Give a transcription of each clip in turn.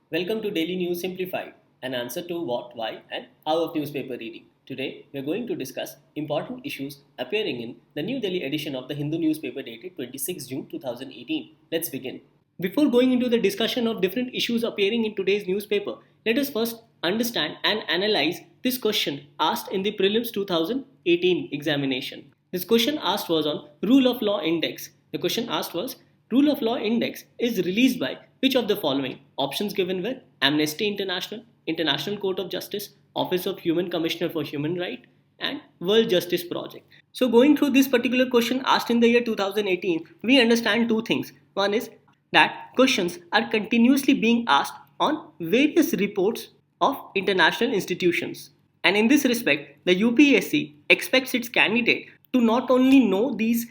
Welcome to Daily News Simplified, an answer to what, why, and how of newspaper reading. Today, we are going to discuss important issues appearing in the New Delhi edition of the Hindu newspaper dated 26 June 2018. Let's begin. Before going into the discussion of different issues appearing in today's newspaper, let us first understand and analyze this question asked in the Prelims 2018 examination. This question asked was on Rule of Law Index. The question asked was Rule of Law Index is released by which of the following? Options given were Amnesty International, International Court of Justice, Office of Human Commissioner for Human Rights, and World Justice Project. So, going through this particular question asked in the year 2018, we understand two things. One is that questions are continuously being asked on various reports of international institutions. And in this respect, the UPSC expects its candidate to not only know these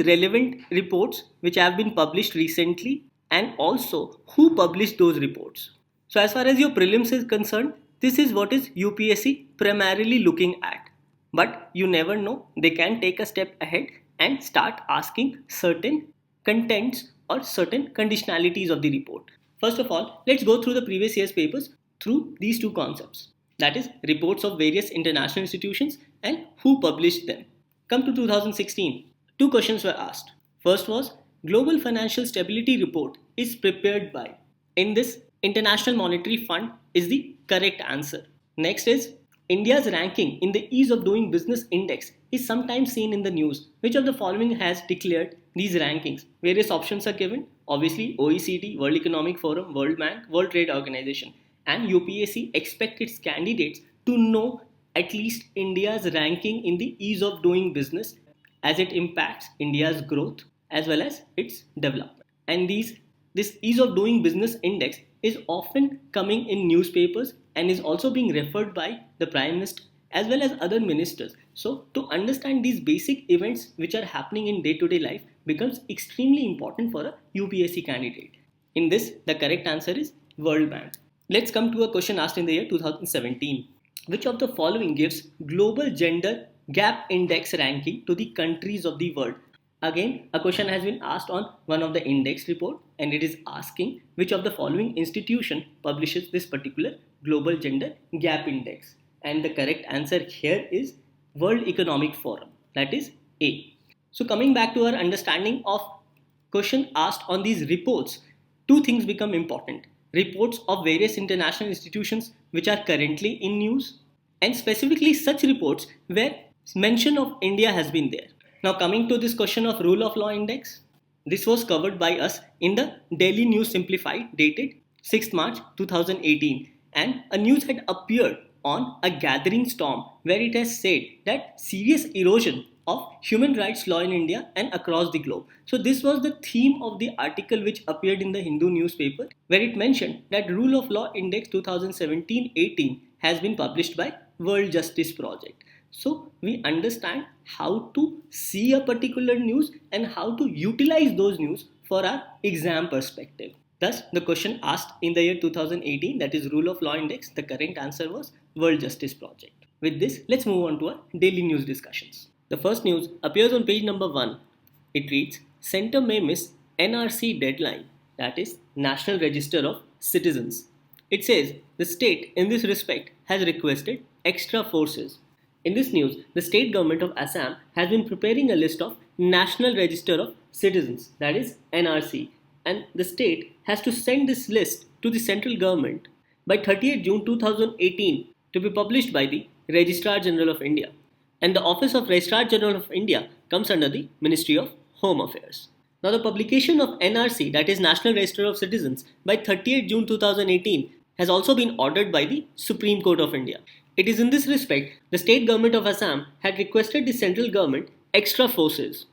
relevant reports which have been published recently and also who published those reports. So as far as your prelims is concerned, this is what is UPSC primarily looking at. But you never know, they can take a step ahead and start asking certain contents or certain conditionalities of the report. First of all, let's go through the previous year's papers through these two concepts. That is, reports of various international institutions and who published them. Come to 2016. Two questions were asked. First was Global Financial Stability Report is prepared by. In this, International Monetary Fund is the correct answer. Next is India's ranking in the Ease of Doing Business Index is sometimes seen in the news. Which of the following has declared these rankings? Various options are given. Obviously, OECD, World Economic Forum, World Bank, World Trade Organization. And UPSC expects its candidates to know at least India's ranking in the Ease of Doing Business as it impacts India's growth as well as its development. And this Ease of Doing Business Index is often coming in newspapers and is also being referred by the Prime Minister as well as other ministers. So to understand these basic events which are happening in day-to-day life becomes extremely important for a UPSC candidate. In this, the correct answer is World Bank. Let's come to a question asked in the year 2017. Which of the following gives Global Gender Gap Index ranking to the countries of the world? Again, a question has been asked on one of the index report and it is asking which of the following institution publishes this particular Global Gender Gap Index. And the correct answer here is World Economic Forum. That is A. So coming back to our understanding of question asked on these reports, two things become important. Reports of various international institutions which are currently in news and specifically such reports where mention of India has been there. Now coming to this question of Rule of Law Index, this was covered by us in the Daily News Simplified dated 6th March 2018 and a news had appeared on a gathering storm where it has said that serious erosion of human rights law in India and across the globe. So this was the theme of the article which appeared in the Hindu newspaper where it mentioned that Rule of Law Index 2017-18 has been published by World Justice Project. So we understand how to see a particular news and how to utilize those news for our exam perspective. Thus, the question asked in the year 2018, that is Rule of Law Index, the correct answer was World Justice Project. With this, let's move on to our daily news discussions. The first news appears on page number 1. It reads, Centre may miss NRC deadline, that is National Register of Citizens. It says the state in this respect has requested extra forces. In this news, the state government of Assam has been preparing a list of National Register of Citizens, that is NRC, and the state has to send this list to the central government by 30th June 2018 to be published by the Registrar General of India. And the Office of Registrar General of India comes under the Ministry of Home Affairs. Now the publication of NRC, that is National Register of Citizens, by 30th June 2018 has also been ordered by the Supreme Court of India. It is in this respect the state government of Assam had requested the central government extra forces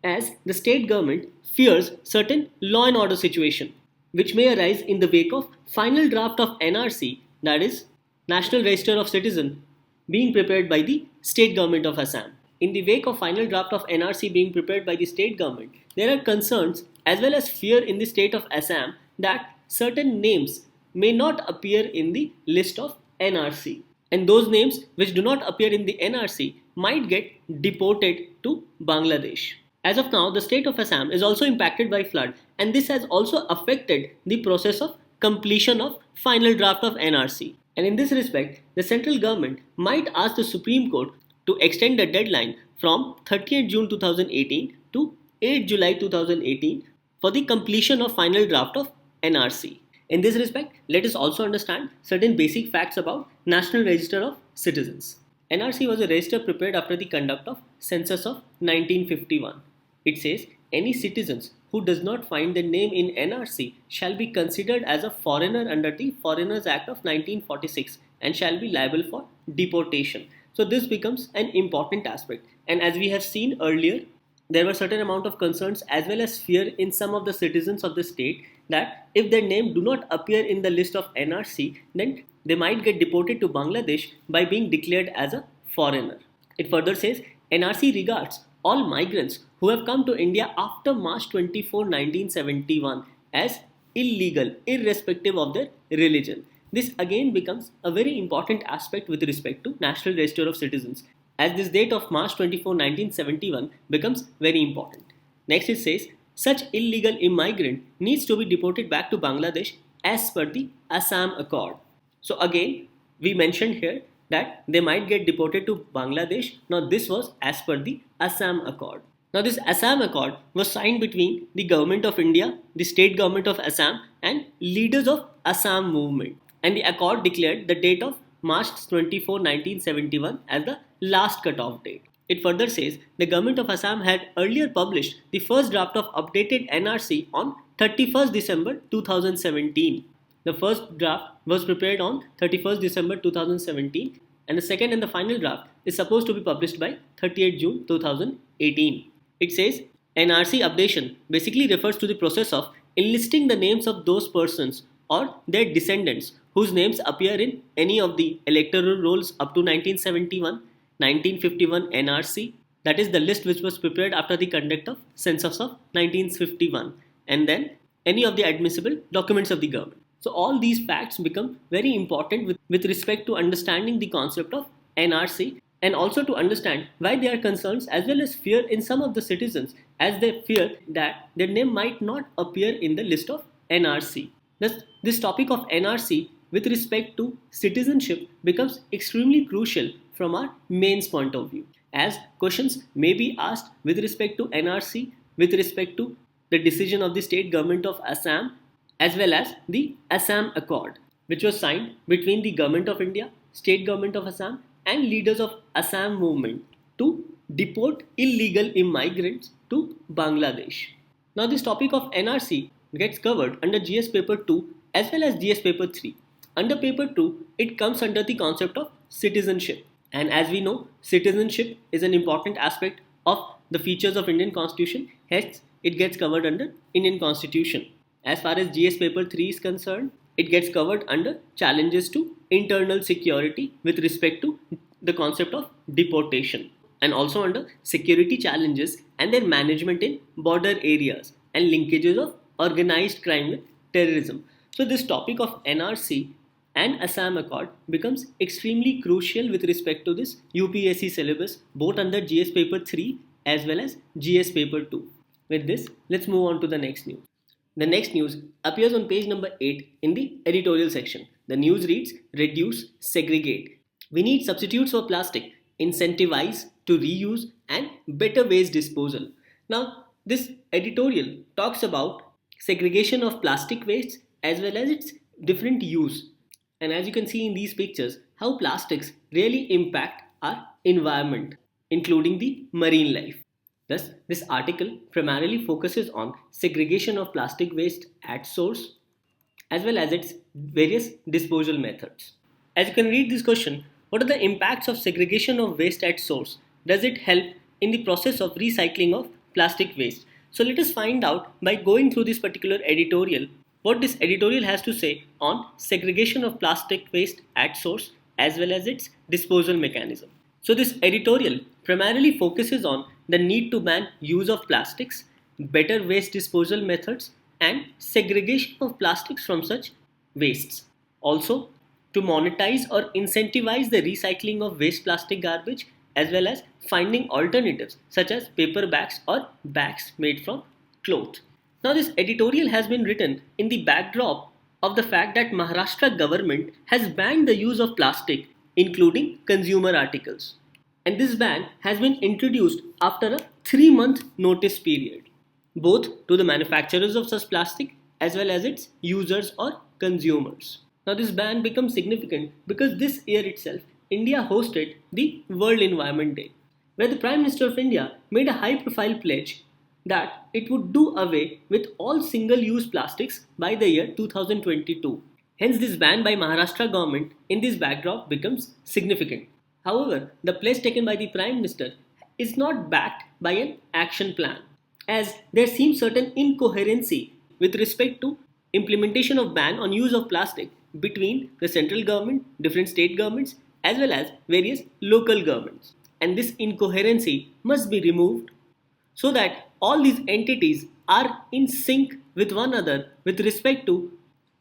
as the state government fears certain law and order situation which may arise in the wake of final draft of NRC, that is National Register of Citizens, being prepared by the state government of Assam. In the wake of final draft of NRC being prepared by the state government, there are concerns as well as fear in the state of Assam that certain names may not appear in the list of NRC. And those names which do not appear in the NRC might get deported to Bangladesh. As of now, the state of Assam is also impacted by flood, and this has also affected the process of completion of final draft of NRC. And in this respect, the central government might ask the Supreme Court to extend the deadline from 30th June 2018 to 8 July 2018 for the completion of final draft of NRC. In this respect, let us also understand certain basic facts about National Register of Citizens. NRC was a register prepared after the conduct of census of 1951. It says any citizens who does not find their name in NRC shall be considered as a foreigner under the Foreigners Act of 1946 and shall be liable for deportation. So this becomes an important aspect, and as we have seen earlier, there were certain amount of concerns as well as fear in some of the citizens of the state that if their name do not appear in the list of NRC, then they might get deported to Bangladesh by being declared as a foreigner. It further says NRC regards all migrants who have come to India after March 24, 1971 as illegal irrespective of their religion. This again becomes a very important aspect with respect to National Register of Citizens, as this date of March 24, 1971 becomes very important. Next it says, such illegal immigrant needs to be deported back to Bangladesh as per the Assam Accord. So again, we mentioned here that they might get deported to Bangladesh. Now this was as per the Assam Accord. Now this Assam Accord was signed between the Government of India, the State Government of Assam and leaders of Assam movement. And the accord declared the date of March 24, 1971 as the last cut-off date. It further says the Government of Assam had earlier published the first draft of updated NRC on 31st December 2017. The first draft was prepared on 31st December 2017 and the second and the final draft is supposed to be published by 30th June 2018. It says NRC updation basically refers to the process of enlisting the names of those persons or their descendants whose names appear in any of the electoral rolls up to 1971, 1951 NRC, that is the list which was prepared after the conduct of census of 1951, and then any of the admissible documents of the government. So all these facts become very important with respect to understanding the concept of NRC and also to understand why there are concerns as well as fear in some of the citizens as they fear that their name might not appear in the list of NRC. Thus, this topic of NRC with respect to citizenship becomes extremely crucial from our mains point of view, as questions may be asked with respect to NRC, with respect to the decision of the State Government of Assam, as well as the Assam Accord, which was signed between the Government of India, State Government of Assam and leaders of Assam movement to deport illegal immigrants to Bangladesh. Now this topic of NRC gets covered under GS paper 2 as well as GS paper 3. Under paper 2, it comes under the concept of citizenship. And as we know, citizenship is an important aspect of the features of Indian Constitution. Hence, it gets covered under Indian Constitution. As far as GS paper 3 is concerned, it gets covered under challenges to internal security with respect to the concept of deportation, and also under security challenges and their management in border areas and linkages of organized crime with terrorism. So this topic of NRC and Assam Accord becomes extremely crucial with respect to this UPSC syllabus, both under GS paper 3 as well as GS paper 2. With this, let's move on to the next news. The next news appears on page number 8 in the editorial section. The news reads, reduce, segregate. We need substitutes for plastic, incentivize to reuse and better waste disposal. Now, this editorial talks about segregation of plastic waste as well as its different use. And as you can see in these pictures, how plastics really impact our environment, including the marine life. Thus, this article primarily focuses on segregation of plastic waste at source as well as its various disposal methods. As you can read this question, what are the impacts of segregation of waste at source? Does it help in the process of recycling of plastic waste? So let us find out by going through this particular editorial what this editorial has to say on segregation of plastic waste at source as well as its disposal mechanism. So this editorial primarily focuses on the need to ban use of plastics, better waste disposal methods and segregation of plastics from such wastes. Also, to monetize or incentivize the recycling of waste plastic garbage as well as finding alternatives such as paper bags or bags made from cloth. Now this editorial has been written in the backdrop of the fact that Maharashtra government has banned the use of plastic, including consumer articles. And this ban has been introduced after a 3-month notice period, both to the manufacturers of such plastic as well as its users or consumers. Now, this ban becomes significant because this year itself, India hosted the World Environment Day, where the Prime Minister of India made a high profile pledge that it would do away with all single use plastics by the year 2022. Hence, this ban by Maharashtra government in this backdrop becomes significant. However, the pledge taken by the Prime Minister is not backed by an action plan, as there seems certain incoherency with respect to implementation of ban on use of plastic between the central government, different state governments, as well as various local governments. And this incoherency must be removed so that all these entities are in sync with one another with respect to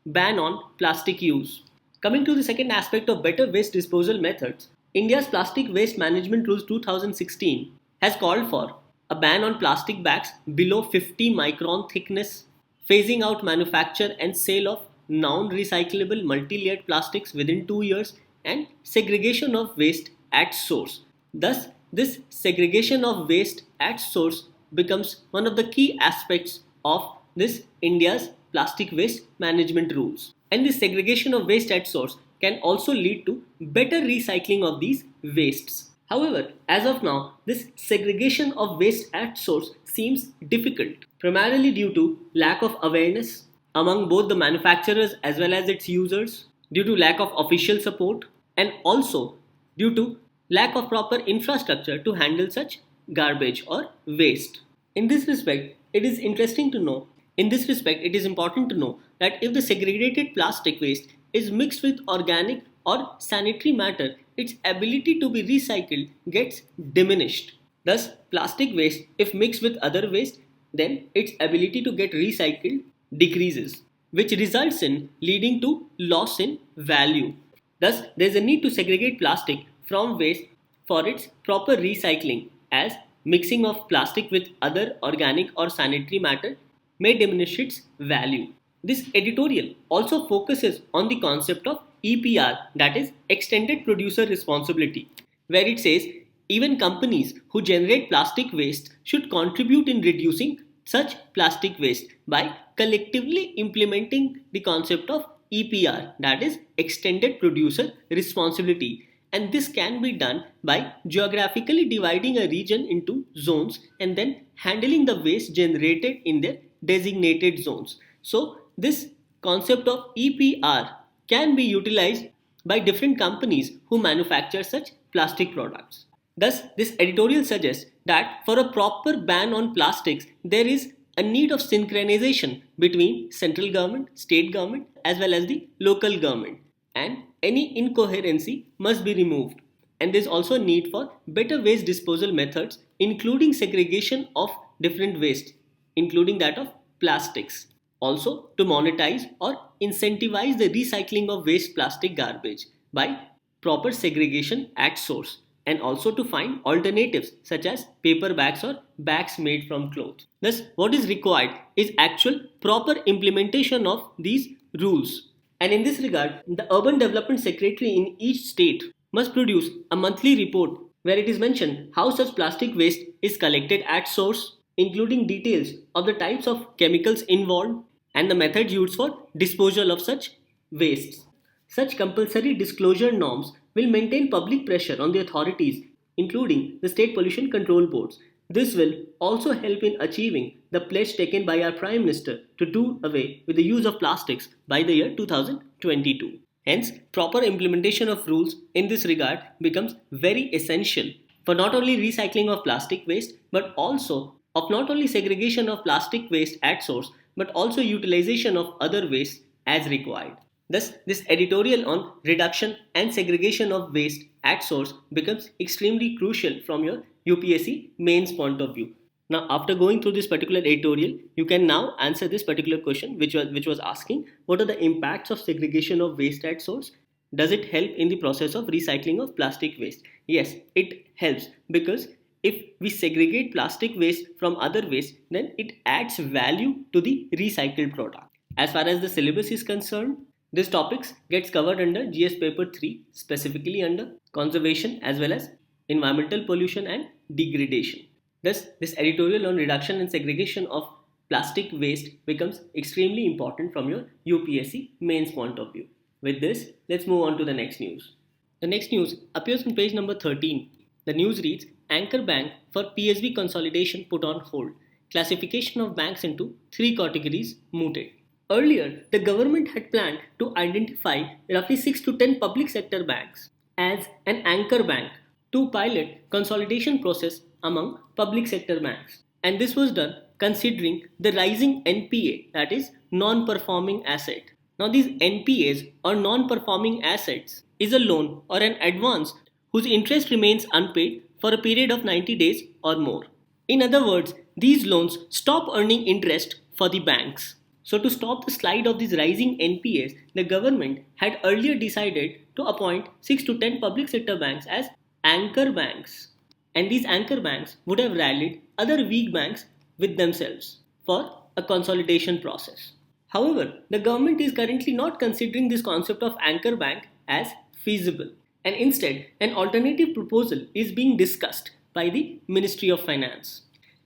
ban on plastic use. Coming to the second aspect of better waste disposal methods, India's Plastic Waste Management Rules 2016 has called for a ban on plastic bags below 50 micron thickness, phasing out manufacture and sale of non-recyclable multi-layered plastics within 2 years, and segregation of waste at source. Thus, this segregation of waste at source becomes one of the key aspects of this India's plastic waste management rules. And this segregation of waste at source can also lead to better recycling of these wastes. However, as of now, this segregation of waste at source seems difficult, primarily due to lack of awareness among both the manufacturers as well as its users, due to lack of official support, and also due to lack of proper infrastructure to handle such garbage or waste. In this respect, it is interesting to know, in this respect, it is important to know that if the segregated plastic waste is mixed with organic or sanitary matter, its ability to be recycled gets diminished. Thus, plastic waste, if mixed with other waste, then its ability to get recycled decreases, which results in leading to loss in value. Thus, there is a need to segregate plastic from waste for its proper recycling, as mixing of plastic with other organic or sanitary matter may diminish its value. This editorial also focuses on the concept of EPR, that is Extended Producer Responsibility, where it says even companies who generate plastic waste should contribute in reducing such plastic waste by collectively implementing the concept of EPR, that is Extended Producer Responsibility. And this can be done by geographically dividing a region into zones and then handling the waste generated in their designated zones. So, this concept of EPR can be utilized by different companies who manufacture such plastic products. Thus, this editorial suggests that for a proper ban on plastics, there is a need of synchronization between central government, state government, as well as the local government, and any incoherency must be removed. And there is also a need for better waste disposal methods, including segregation of different waste, including that of plastics. Also, to monetize or incentivize the recycling of waste plastic garbage by proper segregation at source, and also to find alternatives such as paper bags or bags made from cloth. Thus, what is required is actual proper implementation of these rules. And in this regard, the Urban Development Secretary in each state must produce a monthly report where it is mentioned how such plastic waste is collected at source, including details of the types of chemicals involved and the methods used for disposal of such wastes. Such compulsory disclosure norms will maintain public pressure on the authorities, including the state pollution control boards. This will also help in achieving the pledge taken by our Prime Minister to do away with the use of plastics by the year 2022. Hence, proper implementation of rules in this regard becomes very essential for not only recycling of plastic waste but also of not only segregation of plastic waste at source but also utilization of other waste as required. Thus, this editorial on reduction and segregation of waste at source becomes extremely crucial from your UPSC mains point of view. Now, after going through this particular editorial, you can now answer this particular question, which was asking what are the impacts of segregation of waste at source? Does it help in the process of recycling of plastic waste? Yes, it helps, because if we segregate plastic waste from other waste, then it adds value to the recycled product. As far as the syllabus is concerned, this topics gets covered under GS paper 3, specifically under conservation as well as environmental pollution and degradation. Thus, this editorial on reduction and segregation of plastic waste becomes extremely important from your UPSC mains point of view. With this, let's move on to the next news. The next news appears on page number 13. The news reads, Anchor Bank for PSB consolidation put on hold. Classification of banks into 3 categories mooted. Earlier, the government had planned to identify roughly 6 to 10 public sector banks as an anchor bank to pilot consolidation process among public sector banks. And this was done considering the rising NPA, that is non-performing asset. Now these NPAs or non-performing assets is a loan or an advance whose interest remains unpaid for a period of 90 days or more. In other words, these loans stop earning interest for the banks. So to stop the slide of these rising NPAs, the government had earlier decided to appoint 6 to 10 public sector banks as anchor banks. And these anchor banks would have rallied other weak banks with themselves for a consolidation process. However, the government is currently not considering this concept of anchor bank as feasible, and instead an alternative proposal is being discussed by the Ministry of Finance.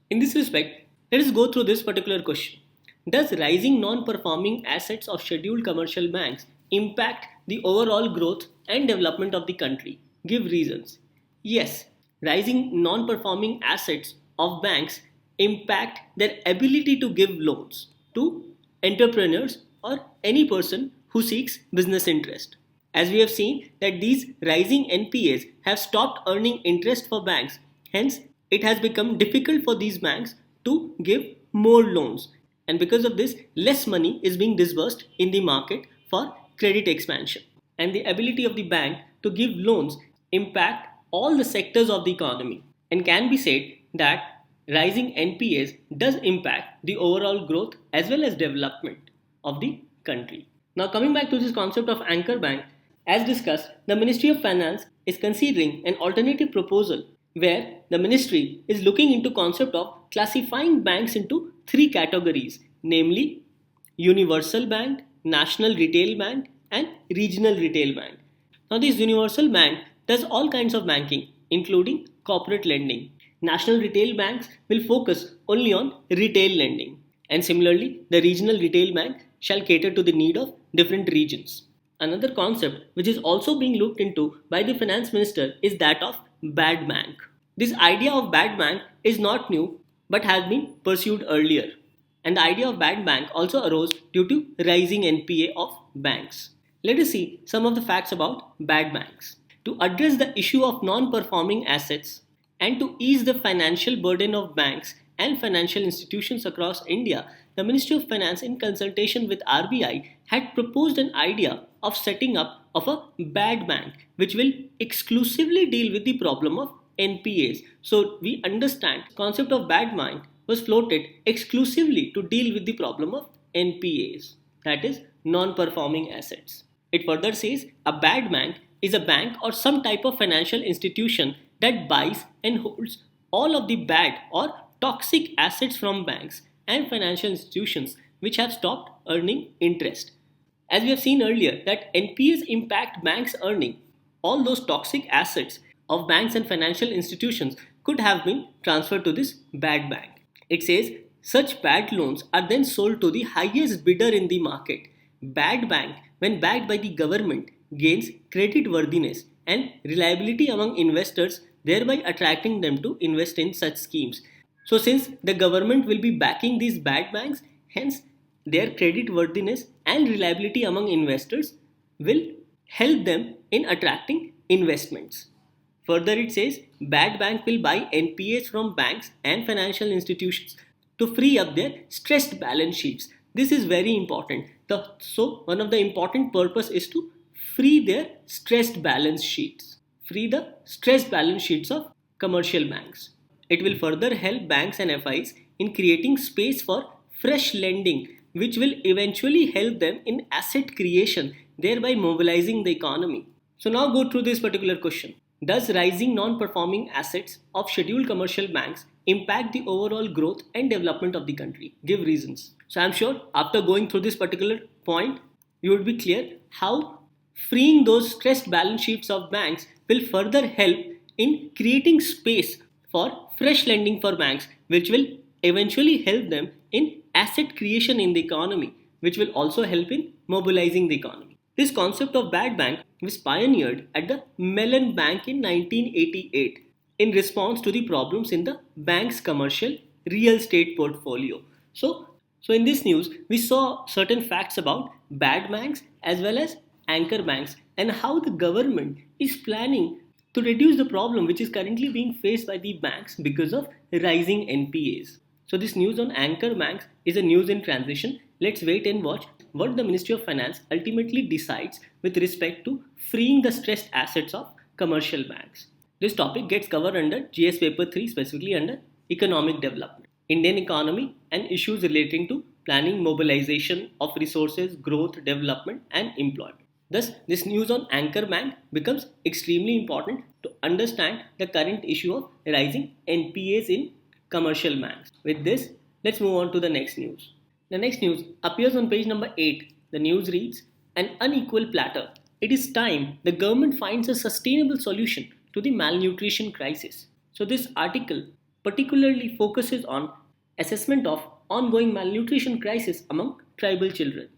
In this respect, let us go through this particular question. Does rising non-performing assets of scheduled commercial banks impact the overall growth and development of the country? Give reasons. Yes, rising non-performing assets of banks impact their ability to give loans to entrepreneurs or any person who seeks business interest. As we have seen that these rising NPAs have stopped earning interest for banks, hence it has become difficult for these banks to give more loans, and because of this less money is being disbursed in the market for credit expansion, and the ability of the bank to give loans impact all the sectors of the economy, and can be said that rising NPAs does impact the overall growth as well as development of the country. Now coming back to this concept of anchor bank, as discussed, the Ministry of Finance is considering an alternative proposal where the ministry is looking into concept of classifying banks into 3 categories, namely universal bank, national retail bank and regional retail bank. Now this universal bank does all kinds of banking including corporate lending. National retail banks will focus only on retail lending, and similarly the regional retail bank shall cater to the need of different regions. Another concept which is also being looked into by the finance minister is that of bad bank. This idea of bad bank is not new but has been pursued earlier, and the idea of bad bank also arose due to rising NPA of banks. Let us see some of the facts about bad banks. To address the issue of non-performing assets and to ease the financial burden of banks and financial institutions across India, the Ministry of Finance, in consultation with RBI, had proposed an idea of setting up of a bad bank which will exclusively deal with the problem of NPAs. So we understand the concept of bad bank was floated exclusively to deal with the problem of NPAs, that is non-performing assets. It further says a bad bank is a bank or some type of financial institution that buys and holds all of the bad or toxic assets from banks and financial institutions which have stopped earning interest. As we have seen earlier that NPAs impact banks earning, all those toxic assets of banks and financial institutions could have been transferred to this bad bank. It says such bad loans are then sold to the highest bidder in the market. Bad bank, when backed by the government, gains credit worthiness and reliability among investors, thereby attracting them to invest in such schemes. So since the government will be backing these bad banks, hence their credit worthiness and reliability among investors will help them in attracting investments. Further it says bad bank will buy NPAs from banks and financial institutions to free up their stressed balance sheets. This is very important. So one of the important purpose is to free their stressed balance sheets. Free the stressed balance sheets of commercial banks. It will further help banks and FIs in creating space for fresh lending, which will eventually help them in asset creation, thereby mobilizing the economy. So now go through this particular question. Does rising non-performing assets of scheduled commercial banks impact the overall growth and development of the country? Give reasons. So I'm sure after going through this particular point, you would be clear how freeing those stressed balance sheets of banks will further help in creating space for fresh lending for banks, which will eventually help them in asset creation in the economy, which will also help in mobilizing the economy. This concept of bad bank was pioneered at the Mellon Bank in 1988 in response to the problems in the bank's commercial real estate portfolio. So in this news, we saw certain facts about bad banks as well as anchor banks and how the government is planning to reduce the problem which is currently being faced by the banks because of rising NPAs. So this news on anchor banks is a news in transition. Let's wait and watch what the Ministry of Finance ultimately decides with respect to freeing the stressed assets of commercial banks. This topic gets covered under GS paper 3, specifically under economic development, Indian economy and issues relating to planning, mobilization of resources, growth, development and employment. Thus, this news on anchor bank becomes extremely important to understand the current issue of rising NPAs in commercial banks. With this, let's move on to the next news. The next news appears on page number 8. The news reads, "An unequal platter. It is time the government finds a sustainable solution to the malnutrition crisis." So this article particularly focuses on assessment of ongoing malnutrition crisis among tribal children.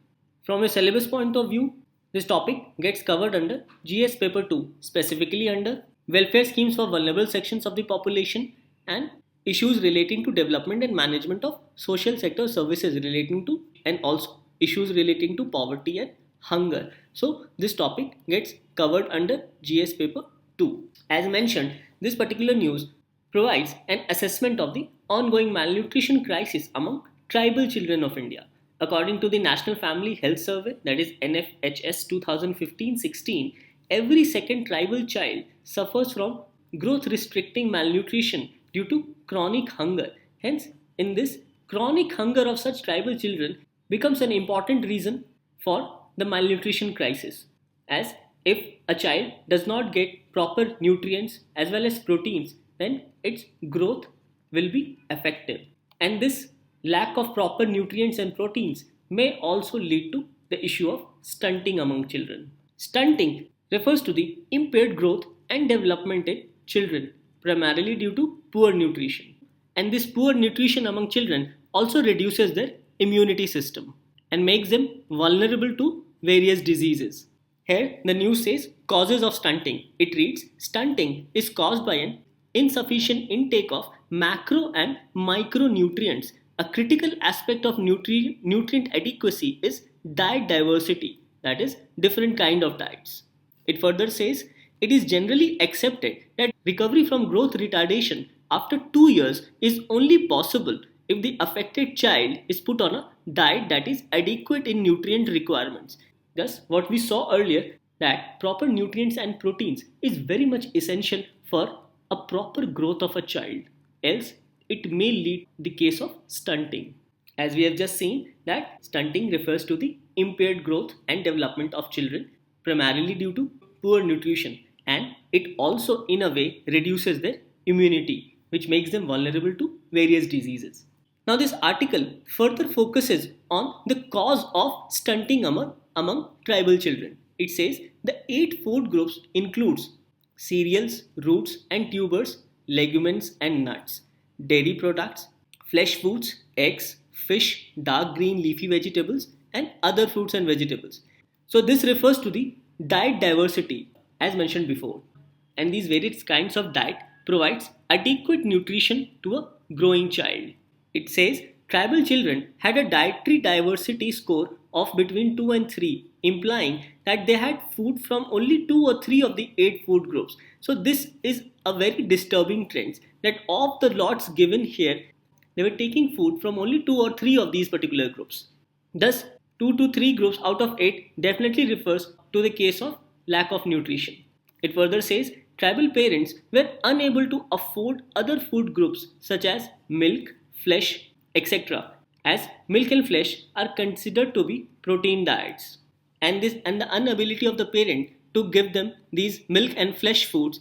From a syllabus point of view, this topic gets covered under GS paper 2, specifically under welfare schemes for vulnerable sections of the population and issues relating to development and management of social sector services relating to and also issues relating to poverty and hunger. So this topic gets covered under GS paper 2. As mentioned, this particular news provides an assessment of the ongoing malnutrition crisis among tribal children of India. According to the National Family Health Survey, that is NFHS 2015-16, every second tribal child suffers from growth restricting malnutrition due to chronic hunger. Hence, in this, chronic hunger of such tribal children becomes an important reason for the malnutrition crisis. As if a child does not get proper nutrients as well as proteins, then its growth will be affected. And this lack of proper nutrients and proteins may also lead to the issue of stunting among children. Stunting refers to the impaired growth and development in children, primarily due to poor nutrition. And this poor nutrition among children also reduces their immunity system and makes them vulnerable to various diseases. Here, the news says causes of stunting. It reads, "Stunting is caused by an insufficient intake of macro and micronutrients. A critical aspect of nutrient adequacy is diet diversity, that is, different kind of diets." It further says, "It is generally accepted that recovery from growth retardation after 2 years is only possible if the affected child is put on a diet that is adequate in nutrient requirements." Thus, what we saw earlier, that proper nutrients and proteins is very much essential for a proper growth of a child. Else, it may lead to the case of stunting. As we have just seen, that stunting refers to the impaired growth and development of children, primarily due to poor nutrition, and it also in a way reduces their immunity, which makes them vulnerable to various diseases. Now this article further focuses on the cause of stunting among tribal children. It says the 8 food groups includes cereals, roots and tubers, legumes and nuts, dairy products, flesh foods, eggs, fish, dark green leafy vegetables and other fruits and vegetables. So this refers to the diet diversity as mentioned before, and these various kinds of diet provides adequate nutrition to a growing child. It says tribal children had a dietary diversity score of between 2 and 3, implying that they had food from only 2 or 3 of the 8 food groups. So this is a very disturbing trend, that of the lots given here, they were taking food from only 2 or 3 of these particular groups. Thus, 2 to 3 groups out of 8 definitely refers to the case of lack of nutrition. It further says tribal parents were unable to afford other food groups such as milk, flesh, etc., as milk and flesh are considered to be protein diets, and the inability of the parent to give them these milk and flesh foods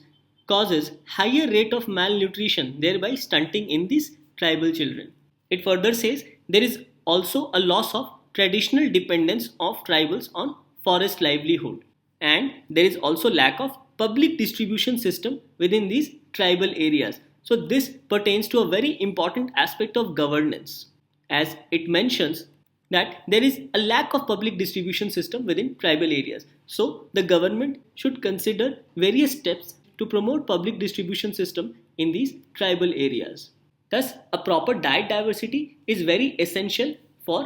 causes higher rate of malnutrition, thereby stunting in these tribal children. It further says there is also a loss of traditional dependence of tribals on forest livelihood, and there is also lack of public distribution system within these tribal areas. So this pertains to a very important aspect of governance, as it mentions that there is a lack of public distribution system within tribal areas. So the government should consider various steps to promote public distribution system in these tribal areas. Thus, a proper diet diversity is very essential for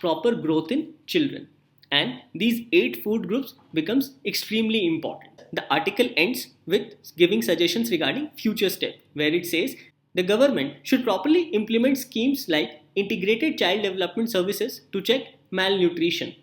proper growth in children. And these 8 food groups becomes extremely important. The article ends with giving suggestions regarding future steps, where it says the government should properly implement schemes like integrated child development services to check malnutrition.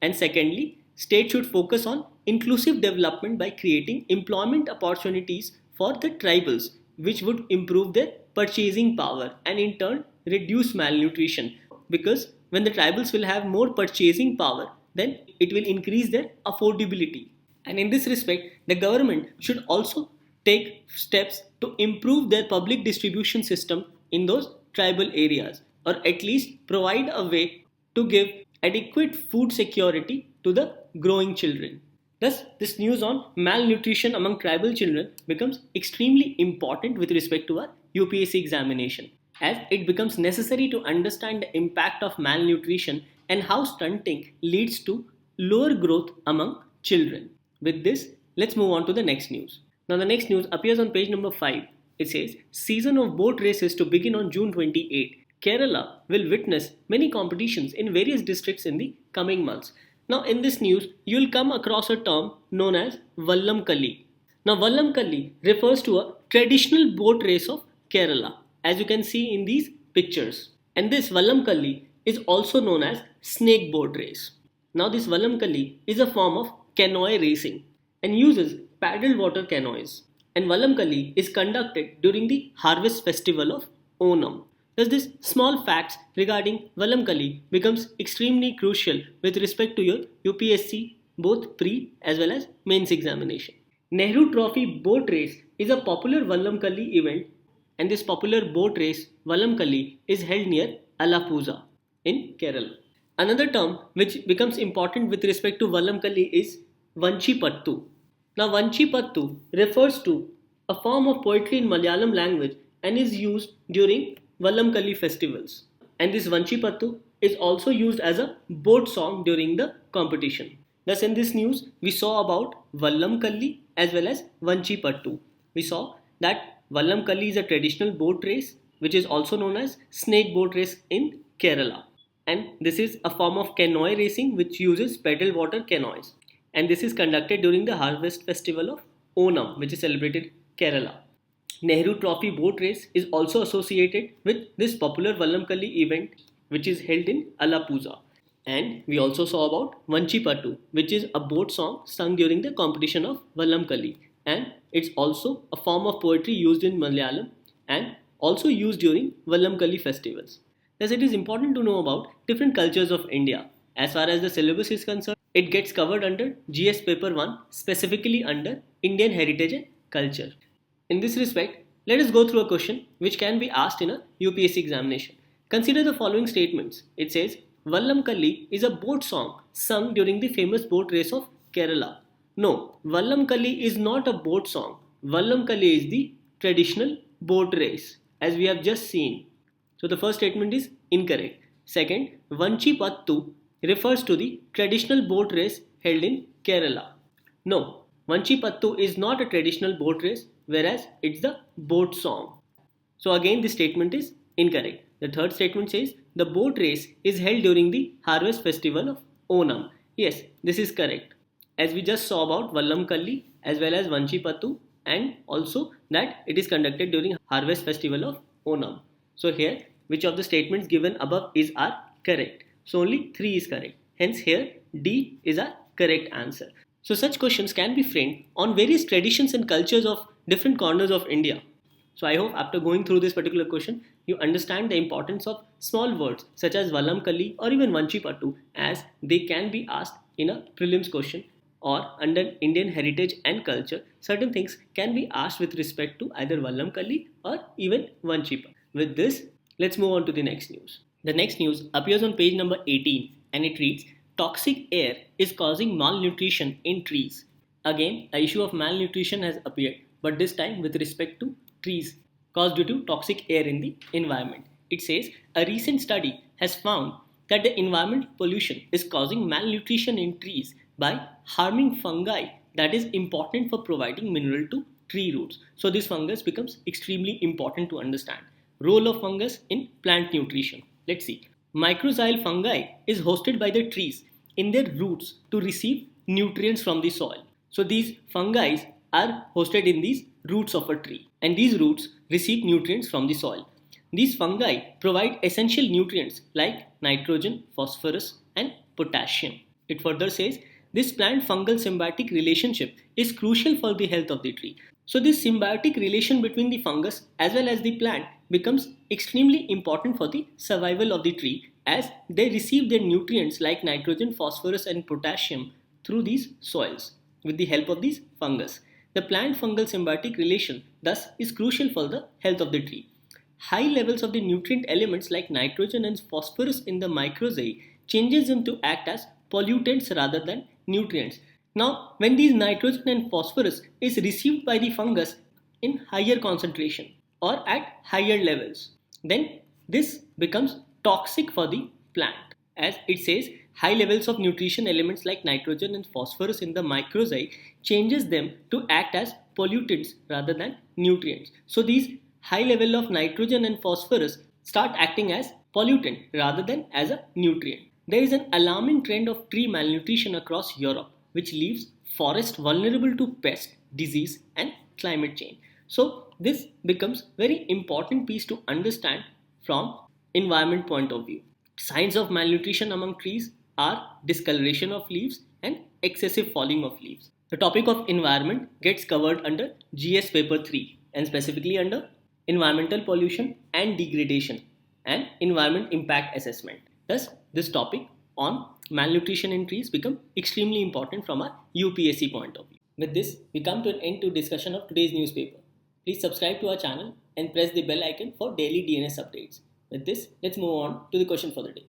And secondly, state should focus on inclusive development by creating employment opportunities for the tribals, which would improve their purchasing power and in turn reduce malnutrition, because when the tribals will have more purchasing power, then it will increase their affordability. And in this respect, the government should also take steps to improve their public distribution system in those tribal areas, or at least provide a way to give adequate food security to the growing children. Thus, this news on malnutrition among tribal children becomes extremely important with respect to our UPSC examination, as it becomes necessary to understand the impact of malnutrition and how stunting leads to lower growth among children. With this, let's move on to the next news. Now, the next news appears on page number 5. It says, season of boat races to begin on June 28. Kerala will witness many competitions in various districts in the coming months. Now, in this news, you will come across a term known as Vallam Kali. Now, Vallam Kali refers to a traditional boat race of Kerala, as you can see in these pictures. And this Vallam Kali is also known as snake boat race. Now, this Vallam Kali is a form of canoe racing and uses paddle water canoes. And Vallam Kali is conducted during the harvest festival of Onam. Thus, this small facts regarding Vallam Kali becomes extremely crucial with respect to your UPSC both pre as well as mains examination. Nehru Trophy boat race is a popular Vallam Kali event, and this popular boat race Vallam Kali is held near Alappuzha in Kerala. Another term which becomes important with respect to Vallam Kali is Vanchi Pattu. Now, Vanchi Pattu refers to a form of poetry in Malayalam language and is used during Vallam Kali festivals. And this Vanchi Pattu is also used as a boat song during the competition. Thus, in this news, we saw about Vallam Kali as well as Vanchi Pattu. We saw that Vallam Kali is a traditional boat race which is also known as snake boat race in Kerala. And this is a form of canoe racing which uses pedal water canoes. And this is conducted during the harvest festival of Onam, which is celebrated in Kerala. Nehru Trophy boat race is also associated with this popular Vallam Kali event which is held in Alappuzha. And we also saw about Vanchi Pattu, which is a boat song sung during the competition of Vallam Kali. And it's also a form of poetry used in Malayalam and also used during Vallam Kali festivals. Thus, it is important to know about different cultures of India. As far as the syllabus is concerned, it gets covered under GS Paper 1, specifically under Indian Heritage and Culture. In this respect, let us go through a question which can be asked in a UPSC examination. Consider the following statements. It says, Vallam Kali is a boat song sung during the famous boat race of Kerala. No, Vallam Kali is not a boat song. Vallam Kali is the traditional boat race, as we have just seen. So the first statement is incorrect. Second, Vanchi Pattu refers to the traditional boat race held in Kerala. No, Vanchi Pattu is not a traditional boat race, whereas it's the boat song. So again, this statement is incorrect. The third statement says the boat race is held during the harvest festival of Onam. Yes, this is correct, as we just saw about Vallam Kali as well as Vanchi Pattu, and also that it is conducted during harvest festival of Onam. So here, which of the statements given above are correct? So only 3 is correct. Hence here D is our correct answer. So such questions can be framed on various traditions and cultures of different corners of India. So I hope after going through this particular question, you understand the importance of small words such as Vallam Kali or even Vanchi Pattu, as they can be asked in a prelims question or under Indian heritage and culture, certain things can be asked with respect to either Vallam Kali or even Vanchipa. With this, let's move on to the next news. The next news appears on page number 18 and it reads, Toxic air is causing malnutrition in trees. Again, the issue of malnutrition has appeared, but this time with respect to trees caused due to toxic air in the environment. It says a recent study has found that the environmental pollution is causing malnutrition in trees by harming fungi that is important for providing mineral to tree roots. So this fungus becomes extremely important to understand. Role of fungus in plant nutrition. Let's see. Mycorrhizal fungi is hosted by the trees in their roots to receive nutrients from the soil. So these fungi are hosted in these roots of a tree and these roots receive nutrients from the soil. These fungi provide essential nutrients like nitrogen, phosphorus and potassium. It further says this plant fungal symbiotic relationship is crucial for the health of the tree. So this symbiotic relation between the fungus as well as the plant becomes extremely important for the survival of the tree as they receive their nutrients like nitrogen, phosphorus and potassium through these soils with the help of these fungus. The plant fungal symbiotic relation thus is crucial for the health of the tree. High levels of the nutrient elements like nitrogen and phosphorus in the mycorrhizae changes them to act as pollutants rather than nutrients. Now, when these nitrogen and phosphorus is received by the fungus in higher concentration or at higher levels, then this becomes toxic for the plant. As it says, high levels of nutrition elements like nitrogen and phosphorus in the mycorrhizae changes them to act as pollutants rather than nutrients. So these high level of nitrogen and phosphorus start acting as pollutant rather than as a nutrient. There is an alarming trend of tree malnutrition across Europe which leaves forests vulnerable to pest, disease and climate change. So this becomes very important piece to understand from environment point of view. Signs of malnutrition among trees are discoloration of leaves and excessive falling of leaves. The topic of environment gets covered under GS paper 3 and specifically under environmental pollution and degradation and environment impact assessment. Thus, this topic on malnutrition in trees become extremely important from a UPSC point of view. With this, we come to an end to discussion of today's newspaper. Please subscribe to our channel and press the bell icon for daily DNS updates. With this, let's move on to the question for the day.